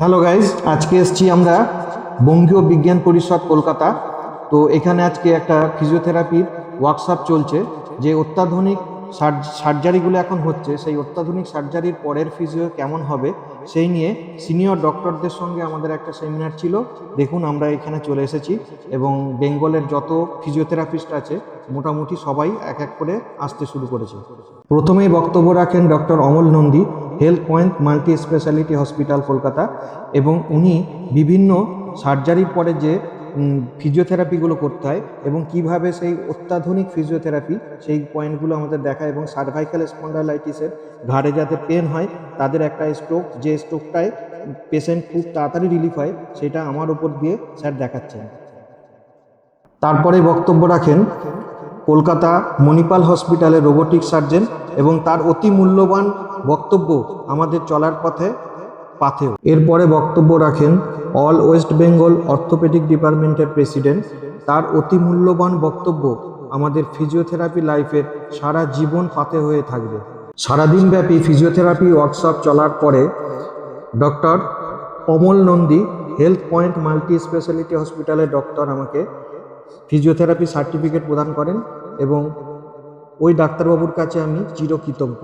Hello guys, আজকে এসেছি আমরা বঙ্গীয় বিজ্ঞান পরিষদ কলকাতা। তো এখানে আজকে একটা ফিজিওথেরাপির ওয়ার্কশপ চলছে। যে অত্যাধুনিক সার্জারিগুলো এখন হচ্ছে, সেই অত্যাধুনিক সার্জারির পরের ফিজিও কেমন হবে সেই নিয়ে সিনিয়র ডক্টরদের সঙ্গে আমাদের একটা সেমিনার ছিল। দেখুন, আমরা এখানে চলে এসেছি এবং বেঙ্গলের যত ফিজিওথেরাপিস্ট আছে মোটামুটি সবাই এক এক করে আসতে শুরু করেছে। প্রথমেই বক্তব্য রাখেন doctor Amal Nandi, health point multi speciality hospital Kolkata, এবং উনি বিভিন্ন সার্জারির পরে যে ফিজিওথেরাপিগুলো করতে হয় এবং কিভাবে সেই অত্যাধুনিক ফিজিওথেরাপি সেই পয়েন্টগুলো আমাদের দেখায়, এবং সার্ভাইকাল স্পন্ডালাইটিসের ঘাড়ে যাতে পেন হয়, তাদের একটা স্ট্রোক, যে স্ট্রোকটায় পেশেন্ট খুব তাড়াতাড়ি রিলিফ হয়, সেটা আমার উপর দিয়ে স্যার দেখাচ্ছেন। তারপরে বক্তব্য রাখেন কলকাতা মণিপাল হসপিটালের রোবোটিক সার্জন, এবং তার অতি মূল্যবান বক্তব্য আমাদের চলার পাথেও। এরপরে বক্তব্য রাখেন অল ওয়েস্ট বেঙ্গল অর্থোপেডিক ডিপার্টমেন্টের প্রেসিডেন্ট। তার অতি মূল্যবান বক্তব্য আমাদের ফিজিওথেরাপি লাইফের সারা জীবন পাথে হয়ে থাকবে। সারাদিনব্যাপী ফিজিওথেরাপি ওয়ার্কশপ চলার পরে doctor Amal Nandi, health point multi speciality হসপিটালের ডক্টর, আমাকে ফিজিওথেরাপি সার্টিফিকেট প্রদান করেন এবং ওই ডাক্তারবাবুর কাছে আমি চিরকৃতজ্ঞ।